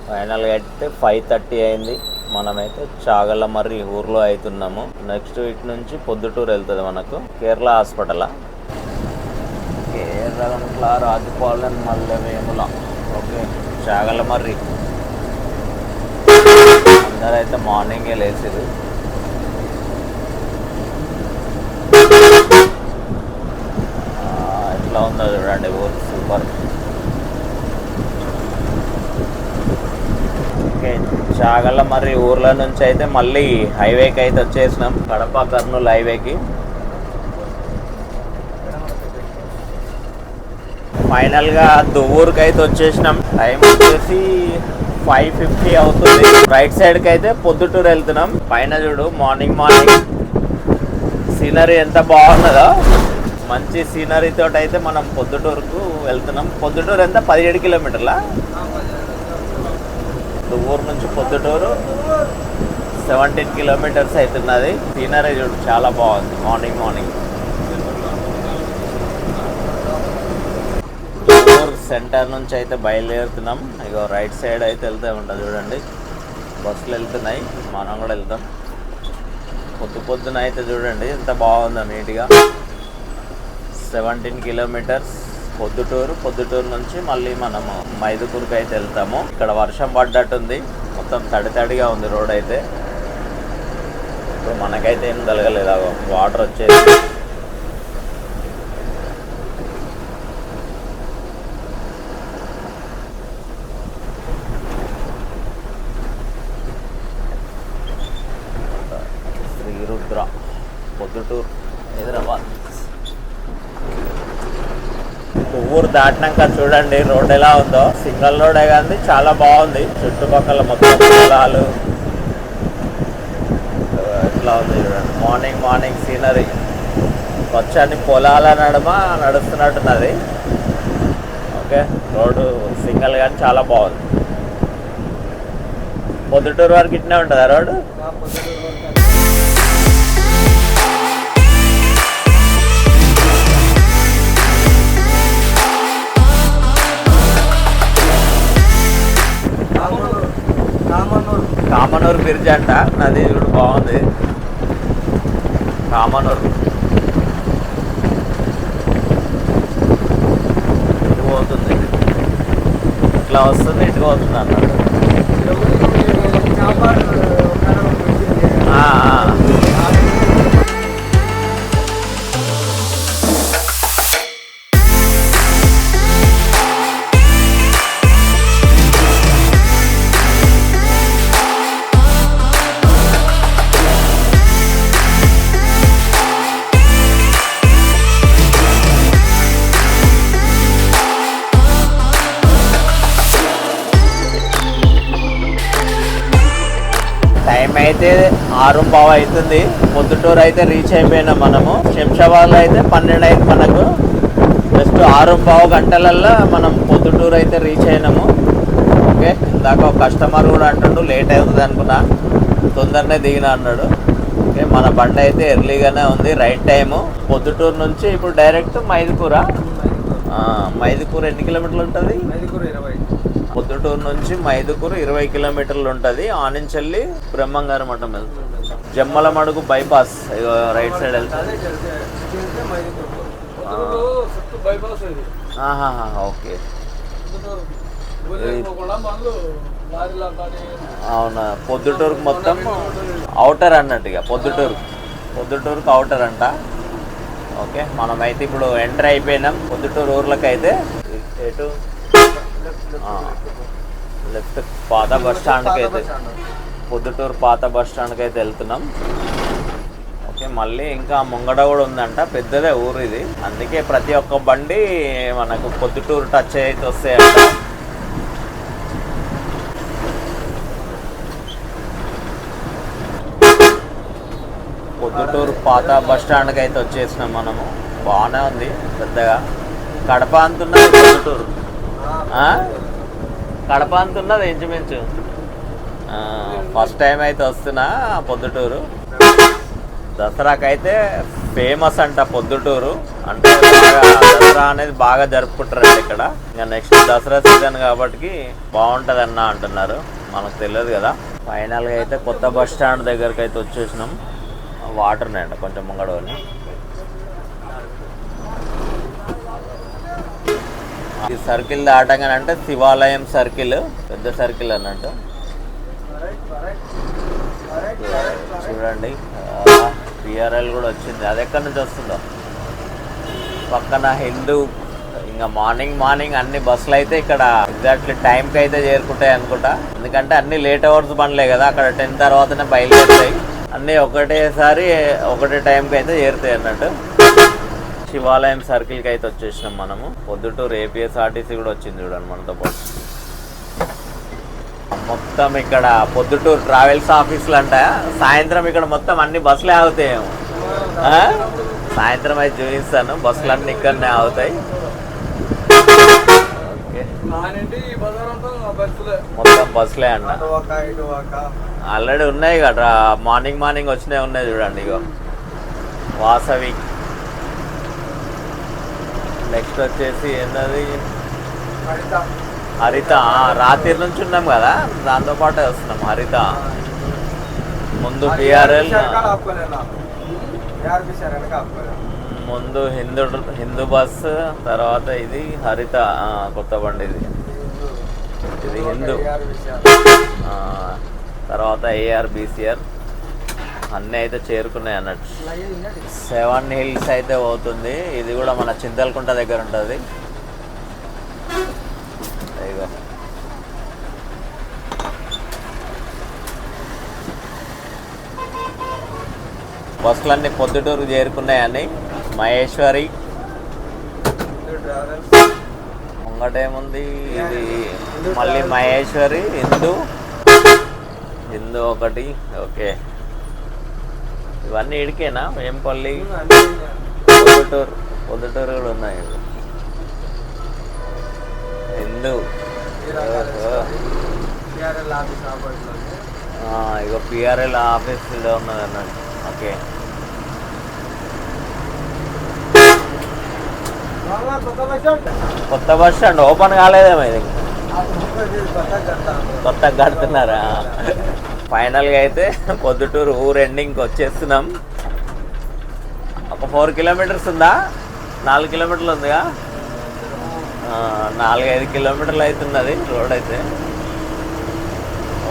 ఫైనల్గా అయితే 5:30 అయింది. మనమైతే చాగలమర్రి ఊర్లో అవుతున్నాము. నెక్స్ట్ వీక్ నుంచి పొద్దుటూరు వెళ్తుంది మనకు. కేరళ హాస్పిటల్, కేరళ రాజపాలెం, మల్లెవేముల. ఓకే, చాగలమర్రి అందరైతే మార్నింగే లేచిరు. ఎట్లా ఉందో చూడండి ఊరు, సూపర్. ఓకే, చాగలమర్రి ఊర్ల నుంచి అయితే మళ్ళీ హైవేకి అయితే వచ్చేసినాం. కడప కర్నూలు హైవేకి. ఫైనల్గా దువ్వూరుకి అయితే వచ్చేసినాం. టైం వచ్చేసి 5:50 అవుతుంది. రైట్ సైడ్కి అయితే పొద్దుటూరు వెళ్తున్నాం. పైన చూడు మార్నింగ్ సీనరీ ఎంత బాగున్నదో. మంచి సీనరీ తోటి అయితే మనం పొద్దుటూరుకు వెళ్తున్నాం. పొద్దుటూరు ఎంత 17 కిలోమీటర్లా? ఊరు నుంచి పొద్దుటూరు 17 కిలోమీటర్స్ అవుతున్నది. సీనరీ చూడు చాలా బాగుంది. మార్నింగ్ ఊరు సెంటర్ నుంచి అయితే బయలుదేరుతున్నాం. ఇగో రైట్ సైడ్ అయితే వెళ్తే ఉంటుంది చూడండి, బస్సులు వెళ్తున్నాయి, మనం కూడా వెళ్తాం. పొద్దున అయితే చూడండి ఎంత బాగుందో నీట్గా. 17 కిలోమీటర్స్ పొద్దుటూరు నుంచి మళ్ళీ మనము మైదుకూరుకి అయితే వెళ్తాము. ఇక్కడ వర్షం పడ్డట్టుంది, మొత్తం తడిగా ఉంది రోడ్ అయితే. ఇప్పుడు మనకైతే ఏం కలగలేదు, వాటర్ వచ్చేది. శ్రీరుద్ర పొద్దుటూరు హైదరాబాద్. ఊరు దాటినాక చూడండి రోడ్ ఎలా ఉందో. సింగల్ రోడే కానీ చాలా బాగుంది. చుట్టుపక్కల మొత్తం పొలాలు ఎట్లా ఉంది చూడండి. మార్నింగ్ సీనరీ, పచ్చని పొలాల నడుమ నడుస్తున్నట్టున్నది. ఓకే, రోడ్డు సింగల్ కానీ చాలా బాగుంది. పొద్దుటూరు వరకు ఇట్నే ఉంటుందా రోడ్డు? కామనూరు బ్రిడ్జ్ అంట, నది కూడా బాగుంది. కామనూరు ఇటు పోతుంది, ఇట్లా వస్తుంది, ఇటు పోతుంది అన్నట్టు. టైం అయితే 6:15 అవుతుంది. పొద్దుటూరు అయితే రీచ్ అయిపోయినాం మనము. శంషాబాద్లో అయితే 12 అయింది మనకు. జస్ట్ 6:15 గంటలల్లో మనం పొద్దుటూరు అయితే రీచ్ అయినాము. ఓకే, ఇందాక ఒక కస్టమర్ కూడా అంటుండు లేట్ అవుతుంది అనుకున్నా, తొందరనే దిగిన అన్నాడు. ఓకే, మన బండి అయితే ఎర్లీగానే ఉంది, రైట్ టైము. పొద్దుటూరు నుంచి ఇప్పుడు డైరెక్ట్ మైదుకూరా? మైదుకూరు ఎన్ని కిలోమీటర్లు ఉంటుంది? పొద్దుటూరు నుంచి మైదుకూరు 20 కిలోమీటర్లు ఉంటుంది. ఆనించెల్లి బ్రహ్మంగారి మఠం వెళ్తుంది. జమ్మల మడుగు బైపాస్ రైట్ సైడ్ వెళ్తుంది. ఓకే, అవునా. పొద్దుటూరుకు మొత్తం అవుటర్ అన్నట్టు, ఇక పొద్దుటూరుకు అవుటర్ అంట. ఓకే, మనమైతే ఇప్పుడు ఎంటర్ అయిపోయినాం పొద్దుటూరు ఊర్లకి అయితే. ఎటు లెఫ్ట్ పాత బస్ స్టాండ్కి అయితే, పొద్దుటూరు పాత బస్ స్టాండ్కి అయితే వెళ్తున్నాం. ఓకే, మళ్ళీ ఇంకా ముంగడ కూడా ఉందంట, పెద్దదే ఊరు ఇది. అందుకే ప్రతి ఒక్క బండి మనకు పొద్దుటూరు టచ్ అయితే వస్తాయంట. పొద్దుటూరు పాత బస్ స్టాండ్కి అయితే వచ్చేసినాం మనము. బాగానే ఉంది పెద్దగా. కడప అంతున్నది పొద్దుటూరు, కడప అంతున్నది ఇంచుమించు. ఫస్ట్ టైం అయితే వస్తున్నా పొద్దుటూరు. దసరాకైతే ఫేమస్ అంట పొద్దుటూరు, అంటే దసరా అనేది బాగా జరుపుకుంటారంట ఇక్కడ. ఇంకా నెక్స్ట్ దసరా సీజన్ కాబట్టి బాగుంటుంది అన్న అంటున్నారు, మనకు తెలియదు కదా. ఫైనల్గా అయితే కొత్త బస్ స్టాండ్ దగ్గరికి అయితే వచ్చేసినాం. వాటర్ ఉన్నాయంట కొంచెం ముంగడని. ఈ సర్కిల్ దాటంగానే అంటే శివాలయం సర్కిల్, పెద్ద సర్కిల్ అన్నట్టు. చూడండి పిఆర్ఎల్ కూడా వచ్చింది. అది ఎక్కడి నుంచి వస్తుందో పక్కన హిందూ. ఇంకా మార్నింగ్ అన్ని బస్సులు అయితే ఇక్కడ ఎగ్జాక్ట్లీ టైంకి అయితే చేరుకుంటాయి అనుకుంటా. ఎందుకంటే అన్ని లేట్ అవర్స్ బండ్లే కదా, అక్కడ 10 తర్వాతనే బయలుదేరుతాయి. అన్నీ ఒకటేసారి ఒకటే టైంకి అయితే చేరుతాయి అన్నట్టు. శివాలయం సర్కిల్కి అయితే వచ్చేసినాం మనము. పొద్దుటూరు ఏపీఎస్ఆర్టీసీ కూడా వచ్చింది చూడండి మనతో పాటు. మొత్తం ఇక్కడ పొద్దుటూరు ట్రావెల్స్ ఆఫీసులు అంట. సాయంత్రం ఇక్కడ మొత్తం అన్ని బస్సులే ఆగుతాయేమో. సాయంత్రం అయితే చూపిస్తాను. బస్సులన్నీ ఇక్కడనే అవుతాయి. ఓకే, మొత్తం బస్సులే అన్న. ఆల్రెడీ ఉన్నాయి కదా, మార్నింగ్ వచ్చినాయి ఉన్నాయి చూడండి. ఇగో వాసవి. నెక్స్ట్ వచ్చేసి ఏంటది, హరిత. రాత్రి నుంచి ఉన్నాం కదా, దాంతో పాటే వస్తున్నాం. హరిత ముందు పిఆర్ఎల్, ముందు హిందూ బస్, తర్వాత ఇది హరిత కొత్త బండి. ఇది హిందూ, తర్వాత ఏఆర్బిసిఆర్ అన్నీ అయితే చేరుకున్నాయి అన్నట్టు. 7 హిల్స్ అయితే పోతుంది. ఇది కూడా మన చింతలకుంట దగ్గర ఉంటుంది. ఇగో బస్సులన్నీ పొద్దుటూరుకు చేరుకున్నాయని. మహేశ్వరి ముంగటేముంది, ఇది మళ్ళీ మహేశ్వరి, హిందూ ఒకటి. ఓకే, ఇవన్నీ ఇడికేనా? వేంపల్లి, పొద్దుటూరు కూడా ఉన్నాయి. హిందూ ఇగో పిఆర్ఎల్ ఆఫీస్లో ఉన్నది అన్నట్టు. ఓకే, కొత్త బస్ స్టాండ్ ఓపెన్ కాలేదేమో, ఇది కొత్తగా కడుతున్నారా? ఫైనల్గా అయితే పొద్దుటూరు ఊరు ఎండింగ్కి వచ్చేస్తున్నాం. ఒక 4 కిలోమీటర్స్ ఉందా, 4 కిలోమీటర్లు ఉందిగా, 4-5 కిలోమీటర్లు అవుతున్నది రోడ్ అయితే.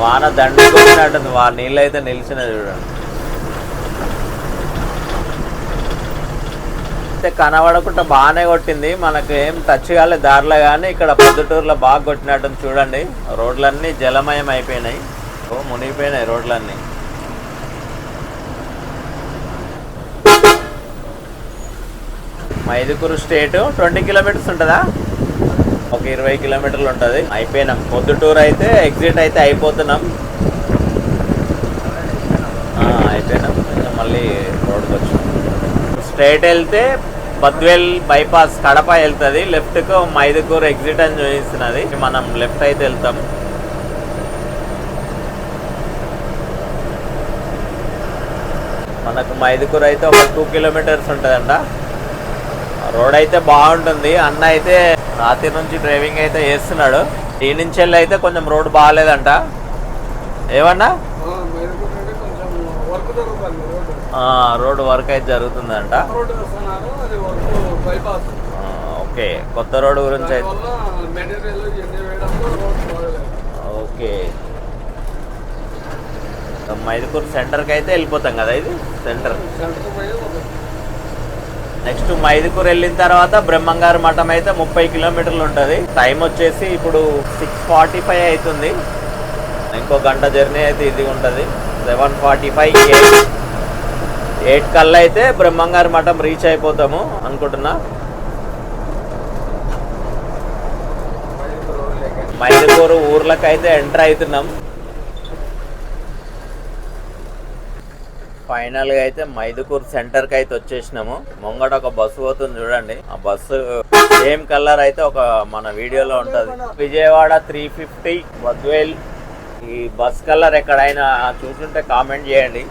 వాన దండుకున్నట్టుంది, నీళ్ళు అయితే నిలిచినది చూడండి. అయితే కనబడకుండా బాగానే కొట్టింది, మనకు ఏం టచ్ కాలే దారిలో. కానీ ఇక్కడ పొద్దుటూరులో బాగా కొట్టినట్టుంది చూడండి. రోడ్లన్నీ జలమయం అయిపోయినాయి, మునిగిపోయినాయి రోడ్లన్నీ. మైదుకూరు స్టేట్ 20 కిలోమీటర్స్ ఉంటుందా, ఒక 20 కిలోమీటర్లు ఉంటుంది. అయిపోయినాం పొద్దుటూరు అయితే. ఎగ్జిట్ అయితే అయిపోతున్నాం, అయిపోయినాం. మళ్ళీ రోడ్కి వచ్చాం. స్ట్రైట్ వెళ్తే బద్వేల్ బైపాస్ కడప వెళ్తుంది. లెఫ్ట్కు మైదుకూరు ఎగ్జిట్ అని చూపిస్తున్నది. మనం లెఫ్ట్ అయితే వెళ్తాం. మనకు మైదుకూరు అయితే ఒక 2 కిలోమీటర్స్ ఉంటుందంట. రోడ్ అయితే బాగుంటుంది. అన్న అయితే రాత్రి నుంచి డ్రైవింగ్ అయితే చేస్తున్నాడు. ఈ నుంచి వెళ్ళి అయితే కొంచెం రోడ్ బాగాలేదంట. ఏమన్నా రోడ్ వర్క్ అయితే జరుగుతుందంట. ఓకే, కొత్త రోడ్ గురించి అయితే. ఓకే, మైదుకూరు సెంటర్కి అయితే వెళ్ళిపోతాం కదా, ఇది సెంటర్. నెక్స్ట్ మైదుకూరు వెళ్ళిన తర్వాత బ్రహ్మంగారు మఠం అయితే 30 కిలోమీటర్లు ఉంటుంది. టైం వచ్చేసి ఇప్పుడు 6:45 అవుతుంది. ఇంకో గంట జర్నీ అయితే ఇది ఉంటుంది. 7:45 8 కల్లా అయితే బ్రహ్మంగారు మఠం రీచ్ అయిపోతాము అనుకుంటున్నా. మైదుకూరు ఊర్లకు అయితే ఎంటర్ అవుతున్నాం. ఫైనల్గా అయితే మైదుకూరు సెంటర్కి అయితే వచ్చేసినాము. ముంగట ఒక బస్సు పోతుంది చూడండి. ఆ బస్సు సేమ్ కలర్ అయితే ఒక మన వీడియోలో ఉంటుంది. విజయవాడ 350 బద్వేల్. ఈ బస్ కలర్ ఎక్కడైనా చూసుంటే కామెంట్ చేయండి.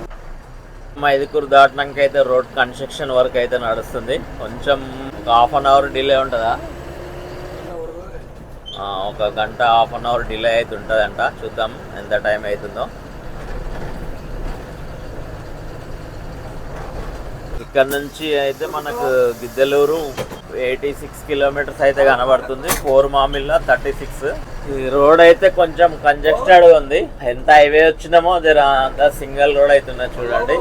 మైదుకూరు దాటినాక అయితే రోడ్ కన్స్ట్రక్షన్ వర్క్ అయితే నడుస్తుంది. కొంచెం ఒక 1/2 అవర్ డిలే ఉంటుందా, ఒక గంట 1/2 అవర్ డిలే అయితే ఉంటుందంట. చూద్దాం ఎంత టైం అవుతుందో. ఇక్కడ నుంచి అయితే మనకు గిద్దలూరు 86 కిలోమీటర్స్ అయితే కనబడుతుంది. 4 మామిళ్ళ 36. ఈ రోడ్ అయితే కొంచెం కంజెస్టెడ్ ఉంది. ఎంత హైవే వచ్చినామో జర అంతా సింగిల్ రోడ్ అవుతున్నది చూడండి.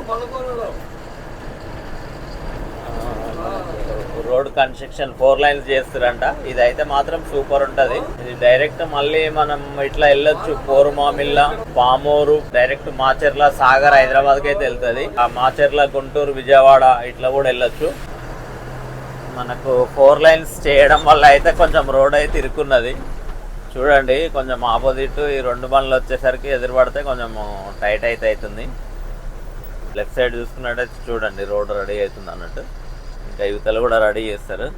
రోడ్ కన్స్ట్రక్షన్ 4 లైన్స్ చేస్తారంట. ఇదైతే మాత్రం సూపర్ ఉంటది. ఇది డైరెక్ట్ మళ్ళీ మనం ఇట్లా వెళ్ళొచ్చు. కోరుమామిల్ల, పామూరు, డైరెక్ట్ మాచర్ల, సాగర్, హైదరాబాద్ కి అయితే వెళ్తుంది. ఆ మాచర్ల, గుంటూరు, విజయవాడ ఇట్లా కూడా వెళ్ళొచ్చు. మనకు 4 లైన్స్ చేయడం వల్ల అయితే కొంచెం రోడ్ అయితే ఇరుక్కున్నది చూడండి. కొంచెం ఆపోజిట్ ఈ 2 బండ్లు వచ్చేసరికి ఎదురుపడితే కొంచెం టైట్ అయితే అవుతుంది. లెఫ్ట్ సైడ్ చూసుకున్నట్టయితే చూడండి రోడ్ రెడీ అవుతుంది అన్నట్టు. ఇంకా యువతలు కూడా రెడీ చేస్తారు.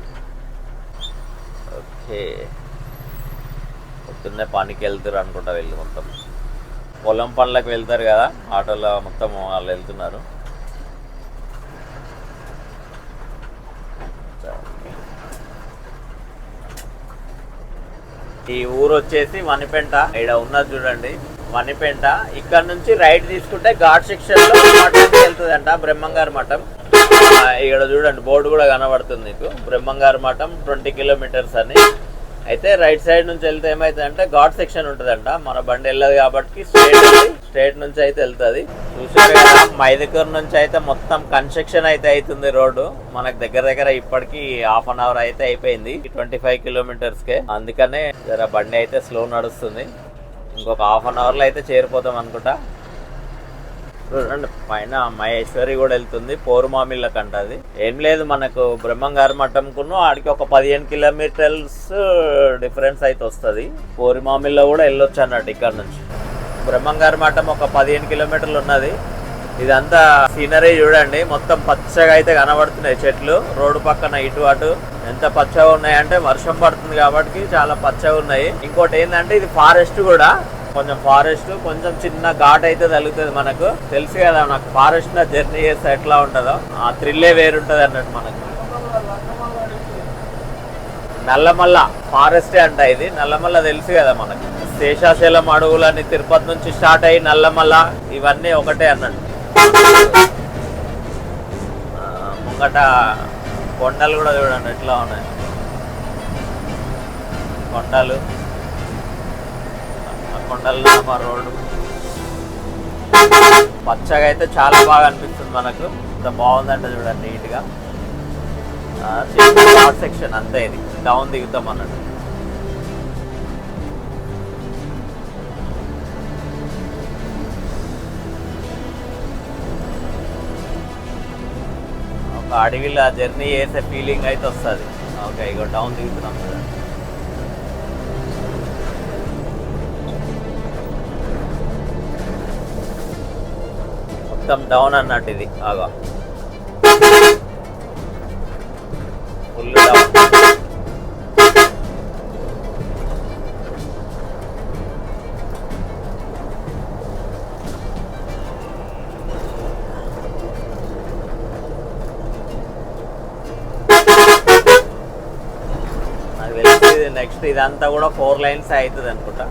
ఓకే, పొద్దున్నే పనికి వెళ్తారు అనుకుంటా వెళ్ళి మొత్తం పొలం పనులకు వెళ్తారు కదా, ఆటోలో మొత్తం వాళ్ళు వెళ్తున్నారు. ఈ ఊరు వచ్చేసి వనిపెంట. ఇక్కడ ఉన్నది చూడండి వనిపెంట. ఇక్కడ నుంచి రైట్ తీసుకుంటే ఘాట్ సెక్షన్ లో మఠంకి వెళ్తుంది అంట, బ్రహ్మంగారి మఠం. ఇక్కడ చూడండి బోర్డు కూడా కనబడుతుంది మీకు, బ్రహ్మంగారి మఠం 20 కిలోమీటర్స్ అని. అయితే రైట్ సైడ్ నుంచి వెళ్తే ఏమైతుందంటే ఘాట్ సెక్షన్ ఉంటుందంట, మన బండి వెళ్ళదు కాబట్టి స్ట్రేట్ నుంచి అయితే వెళ్తుంది. చూసారు కదా మైదుకూరు నుంచి అయితే మొత్తం కన్స్ట్రక్షన్ అయితే అవుతుంది రోడ్డు. మనకు దగ్గర దగ్గర ఇప్పటికి హాఫ్ అన్ అవర్ అయితే అయిపోయింది 25 కిలోమీటర్స్కే. అందుకనే జర బండి అయితే స్లో నడుస్తుంది. ఇంకొక హాఫ్ అన్ అవర్లో అయితే చేరిపోతాం అనుకుంటా. చూడండి పైన మహేశ్వరి కూడా వెళ్తుంది, పోరుమామిళ్ళకి అంట. అది ఏం లేదు, మనకు బ్రహ్మంగారి మఠంకును ఆడికి ఒక 15 కిలోమీటర్స్ డిఫరెన్స్ అయితే వస్తుంది. పోరుమామిల్లో కూడా వెళ్ళొచ్చు అన్నట్టు ఇక్కడ నుంచి. బ్రహ్మంగారి మఠం ఒక 15 కిలోమీటర్లు ఉన్నది. ఇదంతా సీనరీ చూడండి, మొత్తం పచ్చగా అయితే కనబడుతున్నాయి చెట్లు. రోడ్డు పక్కన ఇటు అటు ఎంత పచ్చగా ఉన్నాయంటే వర్షం పడుతుంది కాబట్టి చాలా పచ్చగా ఉన్నాయి. ఇంకోటి ఏంటంటే ఇది ఫారెస్ట్ కూడా, కొంచెం ఫారెస్ట్, కొంచెం చిన్న ఘాట్ అయితే తగులుతుంది. మనకు తెలుసు కదా, నాకు ఫారెస్ట్ లో జర్నీ చేస్తే ఎట్లా ఉంటుందో ఆ థ్రిల్లే వేరుంటది అన్నట్టు. మనకు నల్లమల్ల ఫారెస్టే అంట ఇది. నల్లమల్ల తెలుసు కదా మనకు, శేషాచలం అడవులని తిరుపతి నుంచి స్టార్ట్ అయ్యి నల్లమల్ల ఇవన్నీ ఒకటే అన్నట్టు. ముంగట కొండలు కూడా చూడండి ఎట్లా ఉన్నాయి, కొండలు. కొండల్లో మా రోడ్డు పచ్చగా అయితే చాలా బాగా అనిపిస్తుంది మనకు. ఇంత బాగుందంటే చూడండి నీట్గా. షార్ట్ సెక్షన్ అంతే, ఇది డౌన్ దిగుతాం అన్నట్టు. ఒక అడవిలో జర్నీ చేసే ఫీలింగ్ అయితే వస్తుంది. ఓకే, ఇక డౌన్ దిగుతున్నాం చూడండి. మొత్తం డౌన్ అన్నట్టు ఇది, ఆగా ఫుల్ డౌన్. నాకు తెలిసి నెక్స్ట్ ఇదంతా కూడా 4 లైన్స్ అవుతుంది అనుకుంటా.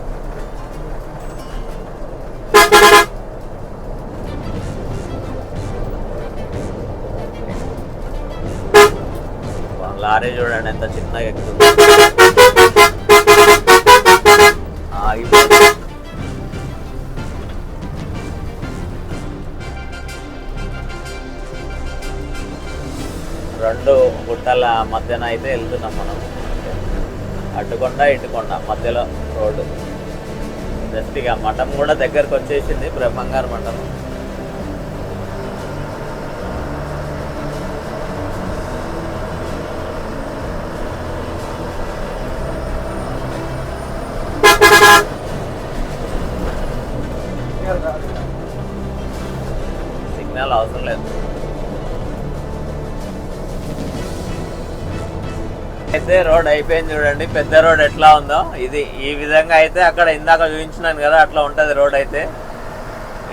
లారీ చూడండి ఎంత చిన్నగా ఎక్కుతుంది. రెండు గుట్టల మధ్యన అయితే వెళ్తున్నాం మనం. అటుకొండ ఇటుకొండ మధ్యలో రోడ్డు. జస్ట్ ఇక మఠం కూడా దగ్గరకు వచ్చేసింది, బ్రహ్మంగారి మఠం. సిగ్నల్ అవసరం లేదు. అయితే రోడ్ అయిపోయింది చూడండి, పెద్ద రోడ్ ఎట్లా ఉందో. ఇది ఈ విధంగా అయితే అక్కడ ఇందాక చూపించినాను కదా, అట్లా ఉంటుంది రోడ్ అయితే.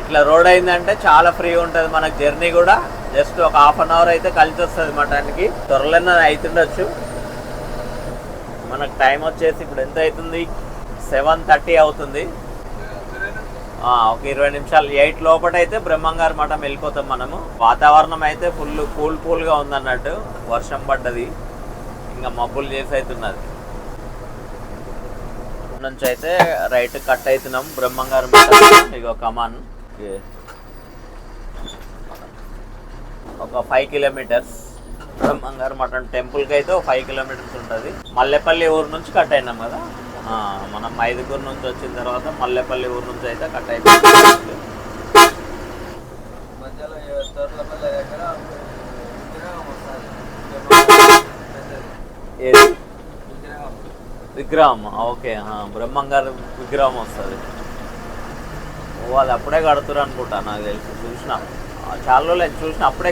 ఇట్లా రోడ్ అయిందంటే చాలా ఫ్రీ ఉంటుంది మనకు జర్నీ కూడా. జస్ట్ ఒక హాఫ్ అన్ అవర్ అయితే కలిసి వస్తుంది మఠానికి. త్వరలోనే అవుతుండొచ్చు. మనకు టైం వచ్చేసి ఇప్పుడు ఎంత అవుతుంది, 7:30 అవుతుంది. ఒక 20 నిమిషాలు 8 లోపల అయితే బ్రహ్మంగారి మఠం వెళ్ళిపోతాం మనము. వాతావరణం అయితే ఫుల్ కూల్గా ఉందన్నట్టు. వర్షం పడ్డది, ఇంకా మబ్బులు చేసి అవుతున్నది. నుంచి అయితే రైట్ కట్ అవుతున్నాం బ్రహ్మంగారి మఠం. ఇగో కమాన్ ఒక 5 కిలోమీటర్స్. బ్రహ్మంగారి మఠం టెంపుల్కి అయితే ఒక 5 కిలోమీటర్స్ ఉంటుంది. మల్లెపల్లి ఊరు నుంచి కట్ అయినాం కదా మనం. మైదుకూరు నుంచి వచ్చిన తర్వాత మల్లెపల్లి ఊరు నుంచి అయితే కట్ అయిపోయింది. ఏది విగ్రహం? ఓకే, బ్రహ్మంగారి విగ్రహం వస్తుంది. అది అప్పుడే కడుతురు అనుకుంటా నాకు తెలిసి. చూసిన చాలా రోజులు అయింది చూసిన, అప్పుడే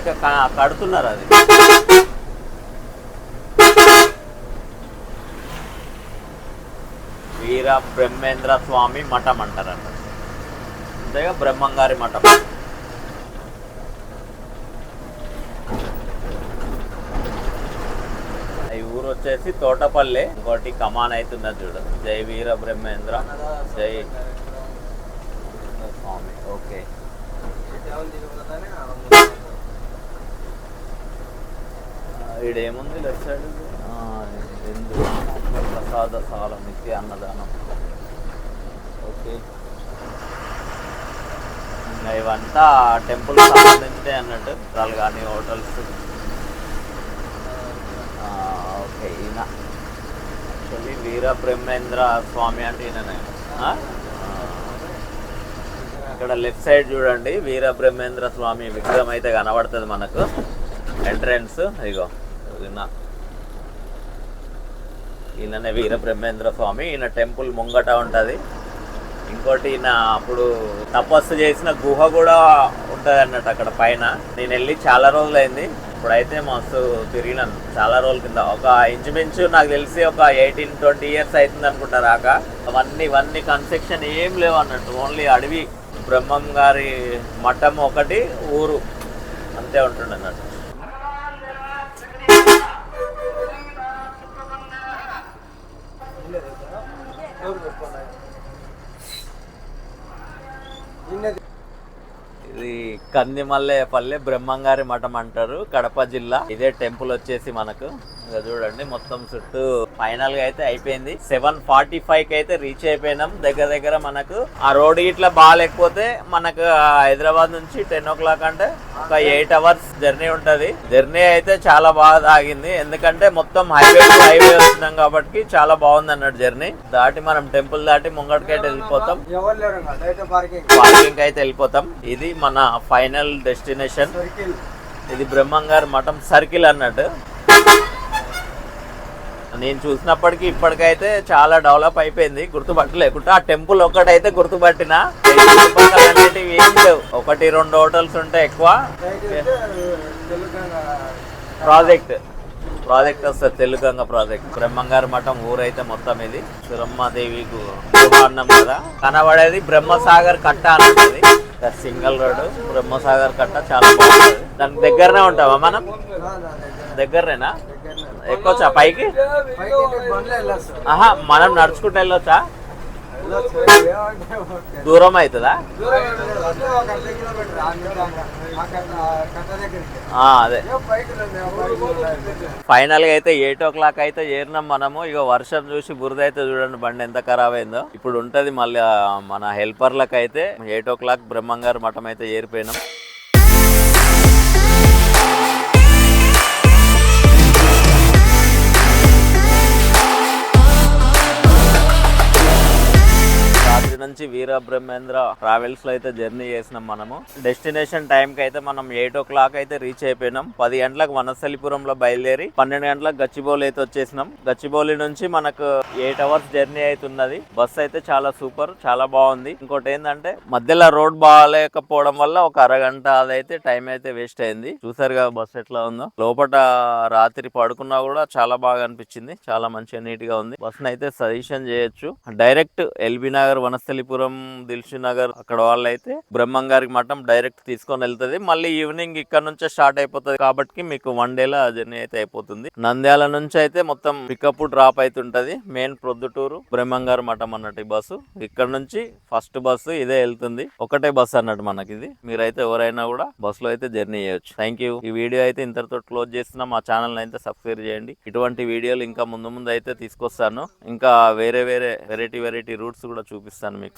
కడుతున్నారు అది. వీర బ్రహ్మేంద్ర స్వామి మఠం అంటారన్న, అంతేగా బ్రహ్మంగారి మఠం. ఈ ఊరు వచ్చేసి తోటపల్లి, ఇంకోటి కమాన్ అవుతున్నది చూడు. జై వీర బ్రహ్మేంద్ర జై స్వామి. ఓకే, ఈడేముంది లెఫ్ట్ సైడ్, ఎందు ప్రసాద సాల నిత్య అన్నదానం. ఓకే, ఇవంతా టెంపుల్ సంబంధించితే అన్నట్టు, వాళ్ళు కానీ హోటల్స్. ఓకే, ఈయన యాక్చువల్లీ వీర బ్రహ్మేంద్ర స్వామి అంటే ఈయననే. ఇక్కడ లెఫ్ట్ సైడ్ చూడండి, వీర బ్రహ్మేంద్ర స్వామి విగ్రహం అయితే కనబడుతుంది మనకు. ఎంట్రన్స్ ఇగో, ఈయననే వీర బ్రహ్మేంద్ర స్వామి. ఈయన టెంపుల్ ముంగట ఉంటుంది. ఇంకోటి ఈయన అప్పుడు తపస్సు చేసిన గుహ కూడా ఉంటుంది అన్నట్టు అక్కడ పైన. నేను వెళ్ళి చాలా రోజులు అయింది, ఇప్పుడైతే మస్తు తిరిగినాను చాలా రోజుల కింద. ఒక ఇంచుమించు నాకు తెలిసి ఒక 18-20 ఇయర్స్ అవుతుంది అనుకుంటా రాక. ఇవన్నీ కన్స్ట్రక్షన్ ఏం లేవు అన్నట్టు, ఓన్లీ అడవి. బ్రహ్మం గారి మఠం ఒకటి, ఊరు అంతే ఉంటుండే అన్నట్టు. ఇది కందిమల్లేపల్లి బ్రహ్మంగారి మఠం అంటారు, కడప జిల్లా. ఇదే టెంపుల్ వచ్చేసి మనకు ఇక చూడండి, మొత్తం చుట్టూ ఫైనల్ గా అయితే అయిపోయింది. 7:45కి అయితే రీచ్ అయిపోయినాం. దగ్గర మనకు ఆ రోడ్ ఇట్లా బాగాలేకపోతే మనకు హైదరాబాద్ నుంచి 10 o'clock అంటే ఒక 8 hours జర్నీ ఉంటది. జర్నీ అయితే చాలా బాగా ఆగింది, ఎందుకంటే మొత్తం హైవే వస్తున్నాం కాబట్టి చాలా బాగుంది అన్నట్టు. జర్నీ దాటి మనం టెంపుల్ దాటి ముంగటికైతే వెళ్ళిపోతాం, పార్కింగ్ అయితే వెళ్ళిపోతాం. ఇది మన ఫైనల్ డెస్టినేషన్. ఇది బ్రహ్మంగారి మఠం సర్కిల్ అన్నట్టు. నేను చూసినప్పటికీ ఇప్పటికైతే చాలా డెవలప్ అయిపోయింది, గుర్తుపట్టలేకుండా. ఆ టెంపుల్ ఒక్కటైతే గుర్తుపట్టిన, అనేటివి ఏం లేవు. 1-2 హోటల్స్ ఉంటాయి ఎక్కువ. ప్రాజెక్ట్ వస్తుంది, తెలుగంగ ప్రాజెక్ట్. బ్రహ్మంగారి మఠం ఊరైతే మొత్తం ఇది. బ్రహ్మదేవి గృహాన్నం కదా కనబడేది. బ్రహ్మసాగర్ కట్ట అన్నది సింగల్ రోడ్. బ్రహ్మసాగర్ కట్ట చాలా బాగుంటుంది. దానికి దగ్గరనే ఉంటావా మనం? దగ్గరనేనా? ఎక్కొచ్చా పైకి? మనం నడుచుకుంటూ వెళ్ళొచ్చా? దూరం అవుతుందా? అదే ఫైనల్ గా అయితే 8 o'clock అయితే చేరినాం మనము. ఇక వర్షం చూసి బురద అయితే చూడండి బండి ఎంత ఖరాబ్ అయిందో. ఇప్పుడు ఉంటది మళ్ళీ మన హెల్పర్లకు అయితే 8 o'clock బ్రహ్మంగారి మఠం అయితే చేరిపోయినాం. రాత్రి నుంచి వీర బ్రహ్మేంద్ర ట్రావెల్స్ లో అయితే జర్నీ చేసినాం మనము. డెస్టినేషన్ టైం కి అయితే మనం 8 o'clock అయితే రీచ్ అయిపోయినాం. 10 గంటలకు వనస్థలిపురంలో బయలుదేరి 12 గంటలకు గచ్చిబౌలి అయితే వచ్చేసినాం. గచ్చిబౌలి నుంచి మనకు 8 hours జర్నీ అవుతున్నది. బస్ అయితే చాలా సూపర్, చాలా బాగుంది. ఇంకోటి ఏంటంటే మధ్యలో రోడ్ బాగాలేకపోవడం వల్ల ఒక అరగంట అదైతే టైం అయితే వేస్ట్ అయింది. చూసారుగా బస్ ఎట్లా ఉందో. లోపల రాత్రి పడుకున్నా కూడా చాలా బాగా అనిపించింది, చాలా మంచిగా నీట్ గా ఉంది. బస్ అయితే సజెషన్ చేయొచ్చు. డైరెక్ట్ ఎల్బీ నగర్, వనస్థలిపురం, దిల్షు నగర్ అక్కడ వాళ్ళు అయితే బ్రహ్మంగారి మఠం డైరెక్ట్ తీసుకొని వెళ్తుంది. మళ్ళీ ఈవినింగ్ ఇక్కడ నుంచే స్టార్ట్ అయిపోతుంది కాబట్టి మీకు 1 day లా జర్నీ అయితే అయిపోతుంది. నంద్యాల నుంచి అయితే మొత్తం పికప్ డ్రాప్ అవుతుంటది. మెయిన్ ప్రొద్దుటూరు బ్రహ్మంగారి మఠం అన్నట్టు ఈ బస్సు. ఇక్కడ నుంచి ఫస్ట్ బస్సు ఇదే వెళ్తుంది, ఒకటే బస్సు అన్నట్టు మనకి ఇది. మీరైతే ఎవరైనా కూడా బస్ లో అయితే జర్నీ చేయొచ్చు. Thank you. ఈ వీడియో అయితే ఇంతటితో క్లోజ్ చేస్తున్నాం. మా ఛానల్ అయితే సబ్స్క్రైబ్ చేయండి. ఇటువంటి వీడియోలు ఇంకా ముందు అయితే తీసుకొస్తాను. ఇంకా వేరే వెరైటీ రూట్స్ కూడా చూపిస్తాను మీకు.